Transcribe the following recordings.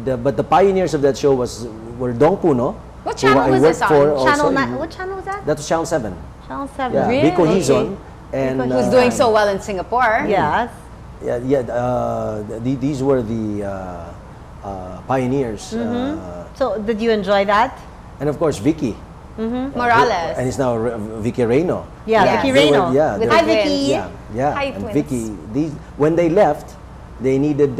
But the pioneers of that show were Dong Puno. What channel was this on? What channel was that? That was Channel 7. Channel 7. Yeah, Really? Biko Hizon. And, Who's doing so well in Singapore? Yes. These were the pioneers. So, did you enjoy that? And of course, Vicky. Morales. And it's now Vicky Reyno. Yeah, Yes. Vicky They were- Reyno. yeah, With they Hi, were- Vicky. Yeah. Hi, And twins. Vicky, when they left, they needed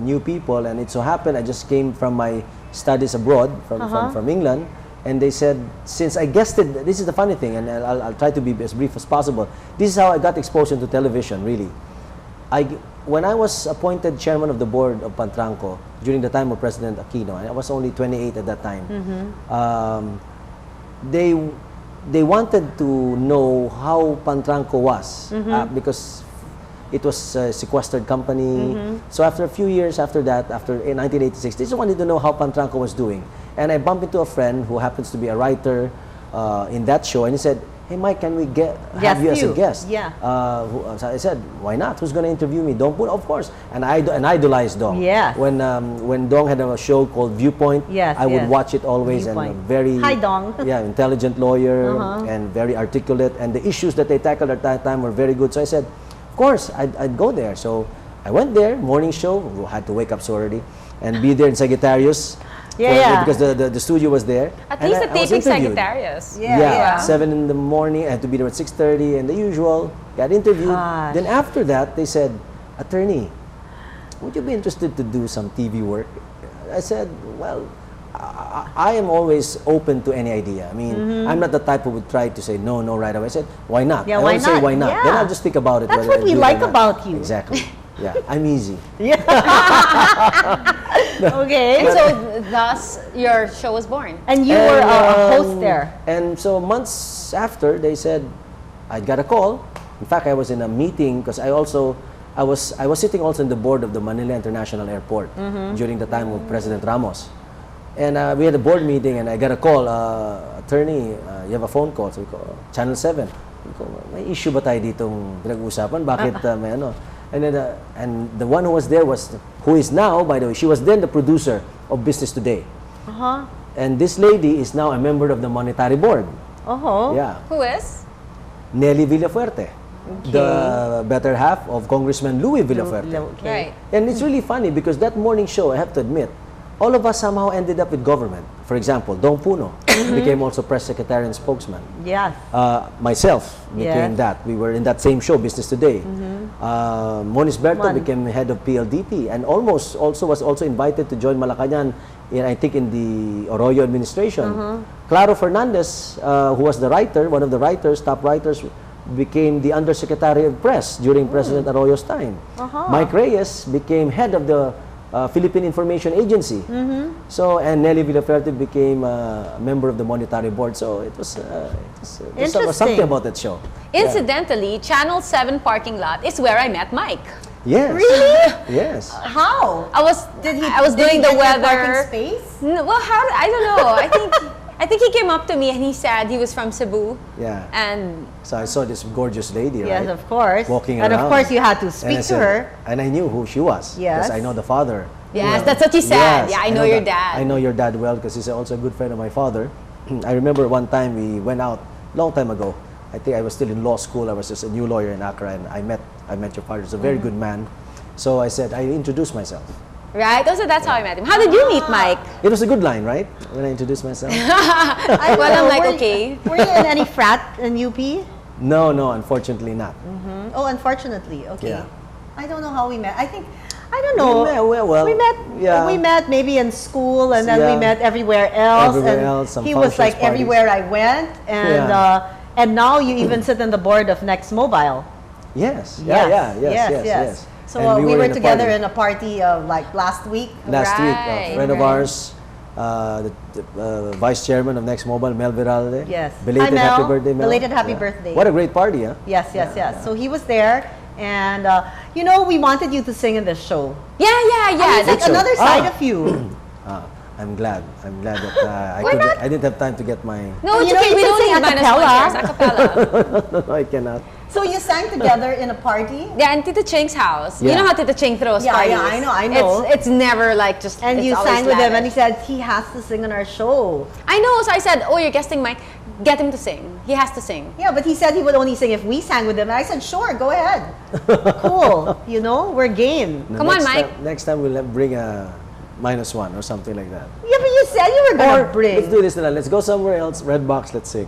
new people, and it so happened I just came from my studies abroad from England, and they said, since I guessed it, this is the funny thing, and I'll try to be as brief as possible. This is how I got exposed into television, really. When I was appointed chairman of the board of Pantranco during the time of President Aquino, and I was only 28 at that time, they wanted to know how Pantranco was because it was a sequestered company. So after a few years after that, in 1986, they just wanted to know how Pantranco was doing. And I bumped into a friend who happens to be a writer in that show, and he said, "Hey Mike, can we have you as a guest?" Yeah. So I said, "Why not? Who's going to interview me?" Dong Puno, of course. And I idolized Dong. Yes. When Dong had a show called Viewpoint, Yes, I would yes. watch it always. Viewpoint. And very Hi, Dong. yeah, intelligent lawyer and very articulate. And the issues that they tackled at that time were very good. So I said, of course, I'd go there. So I went there, morning show. We had to wake up so early and be there in Sagittarius. Because the studio was there. At And least I the was taping interviewed. Sagittarius. Yeah. 7 in the morning. I had to be there at 6:30, and the usual. Got interviewed. Gosh. Then after that, they said, "Attorney, would you be interested to do some TV work?" I said, "Well, I am always open to any idea. I mean, I'm not the type who would try to say no right away." I said, "Why not?" Yeah, I why always say, not? "Why not?" Yeah. Then I'll just think about it. That's whether what I we do it or like not. about you. Exactly. Yeah, I'm easy. Okay. And so, thus, your show was born. And you were a host there. And so months after, they said, I got a call. In fact, I was in a meeting because I was sitting also in the board of the Manila International Airport during the time of President Ramos. And we had a board meeting, and I got a call, "Attorney, you have a phone call." So we call, Channel 7. We call, may issue ba tayo ditong pinag-uusapan? Bakit may ano? And then, and the one who was there who is now, by the way, she was then the producer of Business Today. And this lady is now a member of the Monetary Board. Yeah. Who is? Nelly Villafuerte, the better half of Congressman Louis Villafuerte. Right. And it's really funny because that morning show, I have to admit, all of us somehow ended up with government. For example, Dong Puno became also press secretary and spokesman. Yes. Myself became Yes. that. We were in that same show, Business Today. Moniz Berto became head of PLDT and was also invited to join Malacanang I think in the Arroyo administration. Claro Fernandez, who was the writer, one of the writers, top writers, became the Undersecretary of Press during President Arroyo's time. Mike Reyes became head of the Philippine Information Agency. So, and Nelly Villafuerte became a member of the Monetary Board. So it was something about that show. Incidentally, Channel 7 parking lot is where I met Mike. Yes. Really? Yes. How? I was Did doing he the get your weather. parking space? No, well, I don't know. I think he came up to me and he said he was from Cebu. Yeah. And So I saw this gorgeous lady, Yes, right? of course. Walking and around. of course, you had to And speak I to said- her. And I knew who she was. Yes. Because I know the father. yes, that's what he said. Yes, Yeah, I know your that. dad. I know your dad well because he's also a good friend of my father. I remember one time we went out, long time ago. I think I was still in law school. I was just a new lawyer in Accra, and I met your father. He's a very good man. So I said, I introduced myself. Right? Also, that's how I met him. How did you meet Mike? It was a good line, right? When I introduced myself. I Well, I'm like, were you- okay. Were you in any frat in UP? No, unfortunately not. Oh, unfortunately. Okay. Yeah. I don't know how we met. I don't know. We met, We met maybe in school, and then we Yeah. met everywhere else. Everywhere and else, some he was functions, like parties. everywhere I went, and Yeah. and now you even sit on the board of Next Mobile. Yes. Yes. Yes. So And we were in a together party. in a party like last week. Last week, Right, a friend of right. ours, the vice chairman of Next Mobile, Mel Viralde. Yes. Belated Hi, Mel. happy birthday, Mel. Belated happy birthday. What a great party, huh? Yes. So he was there, and we wanted you to sing in this show. Yeah. It's like so. another side of you. I'm glad that I didn't have time to get my. No, it's You know, okay. you We can don't sing need a minus cappella. one here. It's a cappella. No, I cannot. So you sang together in a party? Yeah, and Tito Ching's house. You Yeah. know how Tito Ching throws Yeah, parties. yeah, I know. It's never like just. And it's you always sang with him, and he lavish. said he has to sing on our show. I know, so I said, "Oh, you're guesting Mike. Get him to sing. He has to sing." Yeah, but he said he would only sing if we sang with him. And I said, sure, go ahead. Cool. You know, we're game. No, Come on, next Mike. Next time we'll bring a -1 or something like that. Yeah, but you said you were going to bring. Let's do this now. Let's go somewhere else. Red box. Let's sing.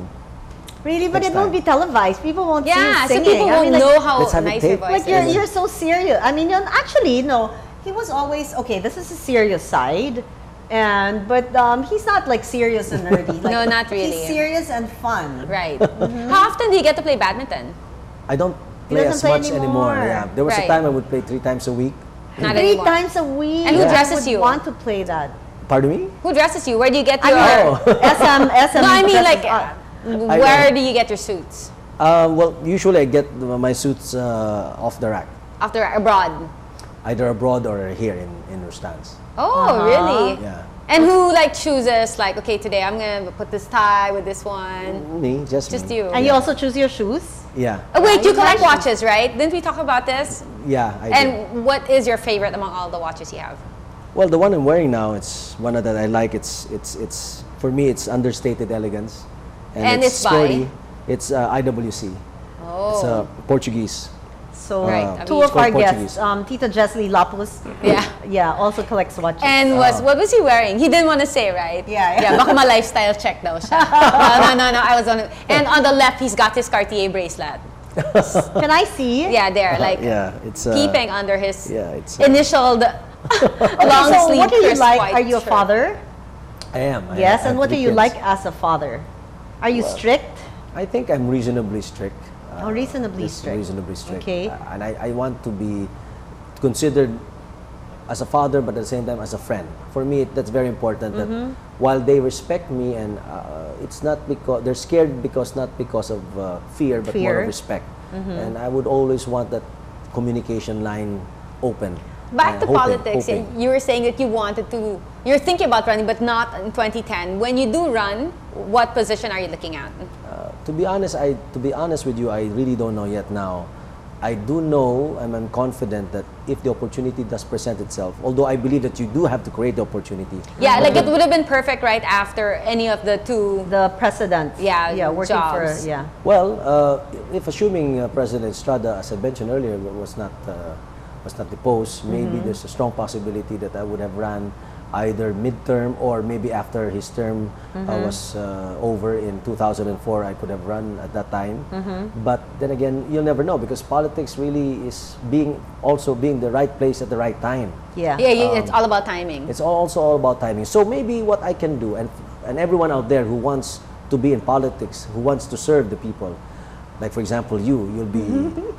Really, but Next it won't time. be televised. People won't see you Yeah, so singing. people won't like, know how Let's have it nice your taped. voice Like is. you're so serious. I mean, actually, no. He was always okay. This is a serious side, but he's not like serious and nerdy. Like, No, not really. He's serious and fun. Right. How often do you get to play badminton? I don't He play doesn't as play much anymore. anymore. Yeah, there was Right. a time I would play 3 times a week. Not 3 anymore. times a week. And who I dresses would you? Want to play that? Pardon me? Who dresses you? Where do you get I your? mean, SM. No, I mean dresses like, us. where do you get your suits? Well, usually I get my suits off the rack, After abroad. either abroad or here in Rustans. Oh, really? Yeah. And who like chooses like, okay, today I'm gonna put this tie with this one? Me, just Just me. you. And you also choose your shoes. Yeah, Oh, wait, you collect Imagine. watches, right? Didn't we talk about this? yeah, I do. And what is your favorite among all the watches you have? Well, the one I'm wearing now, it's one that I like. It's for me, it's understated elegance, And it's by? sporty. It's IWC. It's Oh. Portuguese. So Right. two It's of our called guests, Portuguese. Tita Jesly Lapus, Yeah. yeah, also collects watches. And what was he wearing? He didn't want to say, right? Yeah, yeah. Yeah, baka ma-lifestyle check daw siya. No, I was on it. And on the left, he's got his Cartier bracelet. Can I see? Yeah, there, like Yeah, it's peeping under his yeah, it's initialed Okay, long so sleeve what do you crisp like? white Are you a shirt. father? I am. Yes, I and have what do 3 you kids. like as a father? Are you strict? I think I'm reasonably strict. Oh, reasonably Just strict. Reasonably strict. Okay. And I want to be considered as a father, but at the same time as a friend. For me, that's very important. That while they respect me, and it's not because they're scared, not because of fear, but more Fear. of respect. And I would always want that communication line open. Back to politics, hoping. you were saying that you're thinking about running, but not in 2010. When you do run, what position are you looking at? To be honest with you, I really don't know yet now. I do know, and I'm confident that if the opportunity does present itself, although I believe that you do have to create the opportunity. Yeah, like it would have been perfect right after any of the two. The president. Yeah, Yeah, working jobs. for, yeah. Well, if assuming President Estrada, as I mentioned earlier, was not deposed, maybe there's a strong possibility that I would have run either midterm or maybe after his term was over in 2004. I could have run at that time. But then again, you'll never know, because politics really is being the right place at the right time. Yeah. Yeah, it's all about timing. It's also all about timing. So maybe what I can do, and everyone out there who wants to be in politics, who wants to serve the people, like for example, you'll be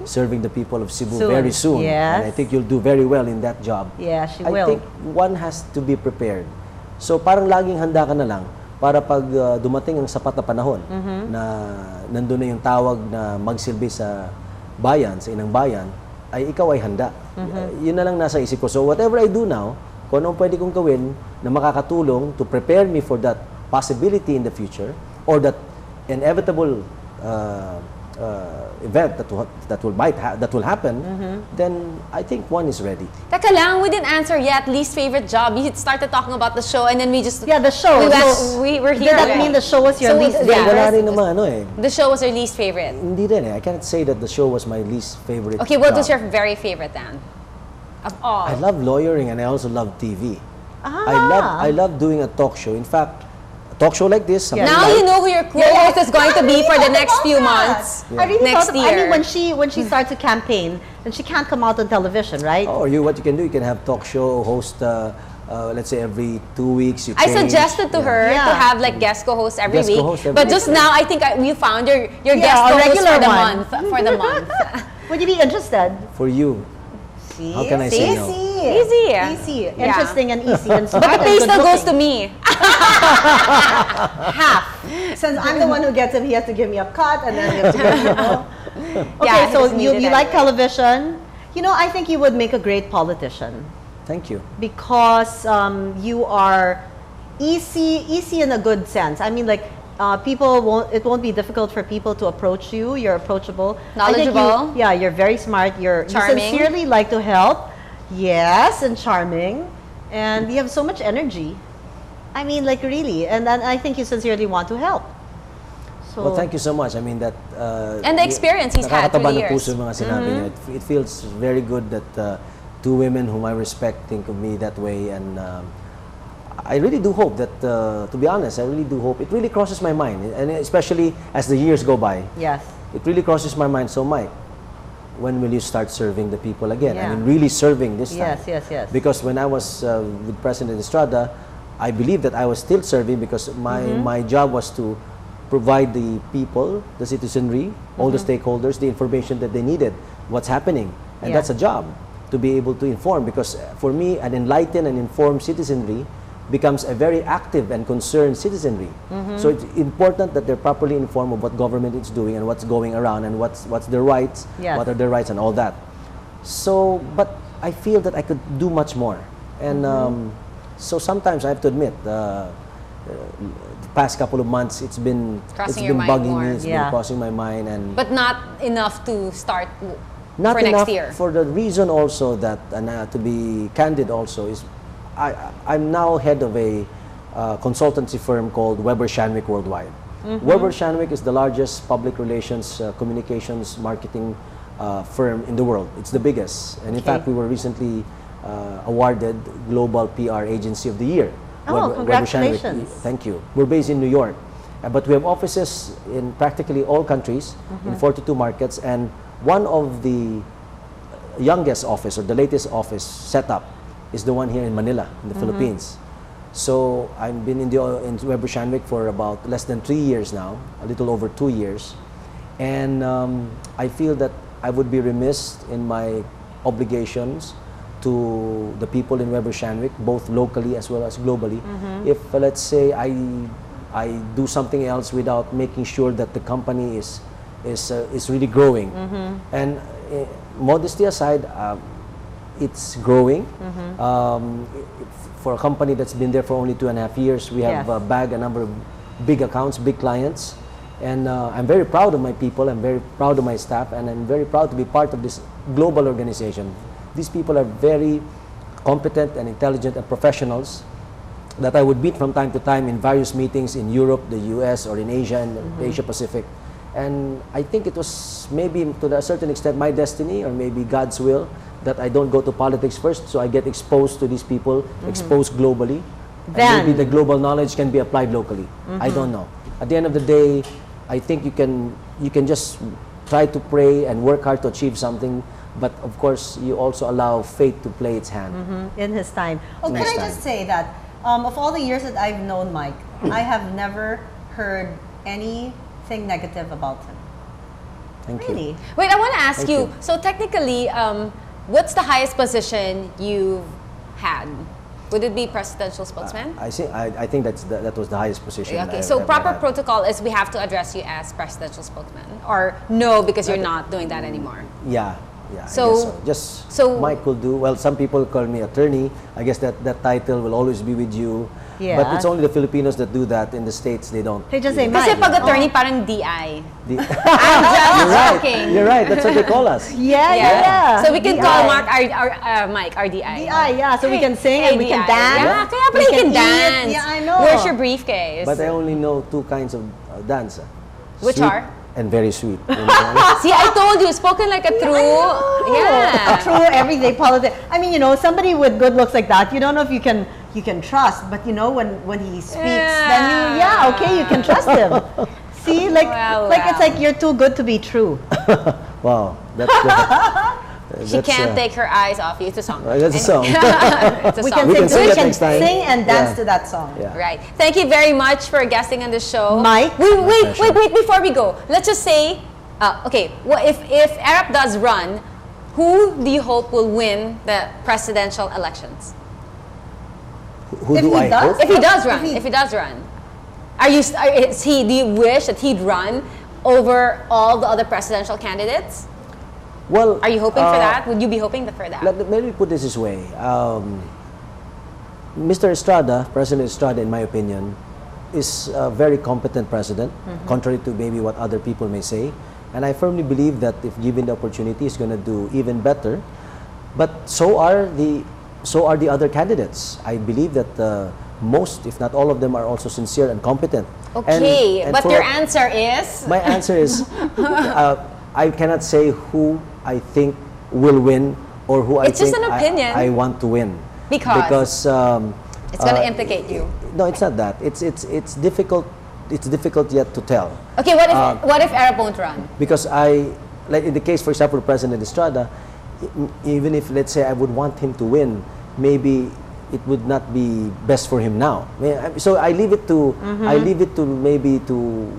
serving the people of Cebu Soon. very soon. Yes. And I think you'll do very well in that job. Yeah, she I will. think one has to be prepared. So parang laging handa ka na lang para pag dumating ang sapat na panahon na nandun na yung tawag na magsilbi sa bayan, sa inang bayan, ay ikaw ay handa. Yun na lang nasa isip ko. So whatever I do now, kung anong pwede kong gawin na makakatulong to prepare me for that possibility in the future, or that inevitable event that will happen, then I think one is ready. Teka lang, we didn't answer yet. Least favorite job. You started talking about the show, and then we just Yeah, the show. We went, So, we were here. Did that right? mean the show was your So, least yeah. favorite? Wala rin naman, The show was your least favorite. Hindi rin I can't say that the show was my least favorite. Okay, what job. was your very favorite then? Of all. I love lawyering, and I also love TV. Ah. I love doing a talk show. In fact, a talk show like this. something Now like- you know who your co-host is going to be for the next few months. I really Next thought, I year. mean, when she starts a campaign, then she can't come out on television, right? Or what you can do, you can have talk show host. Let's say every 2 weeks. You I change. suggested to her Yeah. to have like guest co-host every Guest week, co-host every but week. just now I think we found your Yeah, guest a co-host regular for the one. month. For the month. Would you be interested? For you. See? How can I say no? Easy. Easy. Yeah. Interesting and easy and smart. But the pay and still goes to good-looking. me. Half. Since I'm the one who gets him, he has to give me a cut, and then he has to give me, Okay, Yeah, he so doesn't need it you like anyway. television. You know, I think you would make a great politician Thank you. because you are easy in a good sense. I mean, like, it won't be difficult for people to approach you. You're approachable. I think Knowledgeable. you're very smart. You Charming. sincerely like to help. Yes, and charming. And you have so much energy. I mean, like really. And then I think you sincerely want to help. So, Well, thank you so much. I mean that... And the experience he's had through nakakataba the ng years. puso yung mga sinabi niya. It feels very good that two women whom I respect think of me that way, and I really do hope that, to be honest, I really do hope, it really crosses my mind, and especially as the years go by, yes. it really crosses my mind. So Mike, when will you start serving the people again? Yeah. I mean, really serving this time. Yes. Because when I was with President Estrada, I believe that I was still serving because my job was to provide the people, the citizenry, all the stakeholders, the information that they needed, what's happening. And that's a job, to be able to inform. Because for me, an enlightened and informed citizenry becomes a very active and concerned citizenry. So it's important that they're properly informed of what government is doing and what's going around and what's their rights, what are their rights and all that. So, but I feel that I could do much more. And so sometimes I have to admit, the past couple of months, it's been Crossing your mind bugging more. me, it's been crossing my mind. And But not enough to start not for enough next year. for the reason also that, and to be candid also, is I'm now head of a consultancy firm called Weber Shandwick Worldwide. Weber Shandwick is the largest public relations, communications, marketing firm in the world. It's the biggest. And in fact, we were recently awarded Global PR Agency of the Year. Oh, congratulations. Thank you. We're based in New York. But we have offices in practically all countries, in 42 markets. And one of the youngest office, or the latest office set up, is the one here in Manila, in the Philippines. So I've been in Weber Shandwick for about less than 3 years now, a little over 2 years. And I feel that I would be remiss in my obligations to the people in Weber Shandwick, both locally as well as globally, if let's say I do something else without making sure that the company is really growing. And modesty aside, it's growing. For a company that's been there for only 2.5 years, we have bagged a number of big accounts, big clients. And I'm very proud of my people, I'm very proud of my staff, and I'm very proud to be part of this global organization. These people are very competent and intelligent and professionals that I would meet from time to time in various meetings in Europe, the US, or in Asia and the Asia Pacific. And I think it was maybe to a certain extent my destiny, or maybe God's will, that I don't go to politics first, so I get exposed to these people, exposed globally. And maybe the global knowledge can be applied locally. I don't know. At the end of the day, I think you can just try to pray and work hard to achieve something, but of course you also allow fate to play its hand. In his time. Oh, can I just say that of all the years that I've known Mike, I have never heard anything negative about him. Thank Really? you. Wait, I want to ask Thank you. you. So technically, what's the highest position you've had? Would it be presidential spokesman? I think that was the highest position. Okay, I've so ever proper had. protocol is we have to address you as presidential spokesman, or no, because you're not doing that anymore. Yeah, I So- guess so. so- Mike will do. Well, some people call me attorney. I guess that title will always be with you. Yeah. But it's only the Filipinos that do that. In the States, they don't. They just say Kasi Mike. pag attorney, parang DI. The- I'm just joking. You're right. That's what they call us. Yeah. So we can DI. call Mike RDI. DI, yeah. So we can sing and we can DI. dance. Yeah, kaya pala We you can eat. dance. Yeah, I know. Where's your briefcase? But I only know two kinds of dance. Which Sweet are? and very sweet. You know? See, I told you, spoken like a true. Yeah. True everyday politics. I mean, somebody with good looks like that, you don't know if you can trust, but when he speaks, then you can trust him. See, it's like you're too good to be true. Wow, She can't take her eyes off you. It's a song. That's a song. It's a We song. can sing sing, that next time. sing and dance Yeah. to that song. Yeah. Right. Thank you very much for guesting on the show. Mike? Wait, pleasure. before we go. Let's just say, okay, well, if Arap does run, who do you hope will win the presidential elections? Who If do he I does? hope? If he does run. Do you wish that he'd run over all the other presidential candidates? Well, Are you hoping for that? Would you be hoping for that? Let me put this way. Mr. Estrada, President Estrada, in my opinion, is a very competent president, contrary to maybe what other people may say. And I firmly believe that if given the opportunity, he's going to do even better. But so are the other candidates. I believe that most, if not all of them, are also sincere and competent. Okay, And but for- your answer is? My answer is, I cannot say who I think will win or who It's I just think an opinion. I want to win. Because it's going to implicate you. No, it's not that. It's difficult. It's difficult yet to tell. Okay, what if Arap won't run? Because like in the case, for example, President Estrada, even if, let's say, I would want him to win, maybe it would not be best for him now. So I leave it to maybe to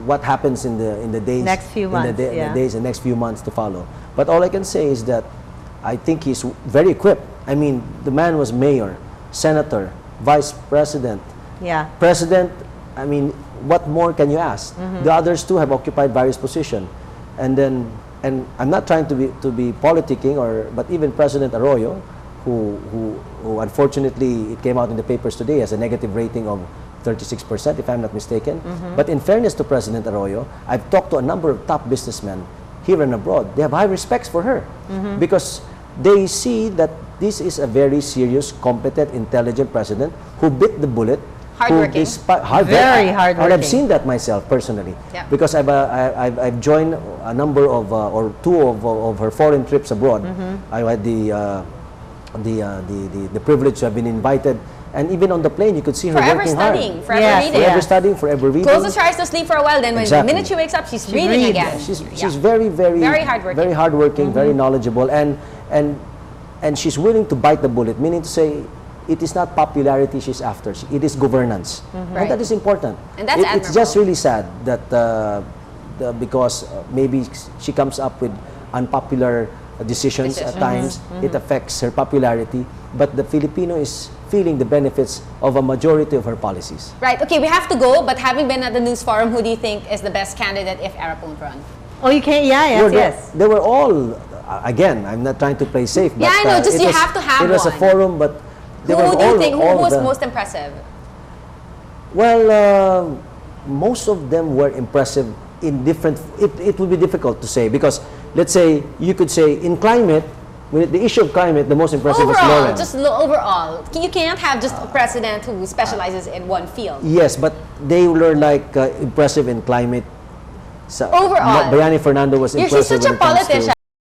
what happens in the days, Next few months, the next few months to follow. But all I can say is that I think he's very equipped. I mean, the man was mayor, senator, vice president, president. I mean, what more can you ask? The others too have occupied various positions, and I'm not trying to be politicking, but even President Arroyo, who unfortunately it came out in the papers today as a negative rating of 36%, if I'm not mistaken. But in fairness to President Arroyo, I've talked to a number of top businessmen here and abroad. They have high respects for her because they see that this is a very serious, competent, intelligent president who bit the bullet. Hardworking. Very hardworking. And I've seen that myself personally, because I've joined a number of or two of her foreign trips abroad. I had the privilege to have been invited, and even on the plane you could see her Forever working studying, hard. forever reading. Forever studying, forever reading. Closes her eyes to sleep for a while, then when the minute she wakes up, she's reading reads. again. She's very hardworking. very hardworking, very knowledgeable, and she's willing to bite the bullet, meaning to say it is not popularity she's after, it is governance. Right. And that is important. And that's It's just admirable. really sad that because maybe she comes up with unpopular decisions at times, it affects her popularity, but the Filipino is feeling the benefits of a majority of her policies. Right, okay, we have to go, but having been at the news forum, who do you think is the best candidate if Arap won't run? Oh, you can, yes. They were all, again, I'm not trying to play safe, but I know, just it you was- have to have it was a one. forum, but they were Who do you think, who all was the- most impressive? Well, most of them were impressive in different. It would be difficult to say because, let's say, you could say in climate, with the issue of climate, the most impressive was Overall, Lauren. just overall. You can't have just a president who specializes in one field. Yes, but they were like impressive in climate. Overall. Bayani Fernando was She's impressive such a when it comes to- politician.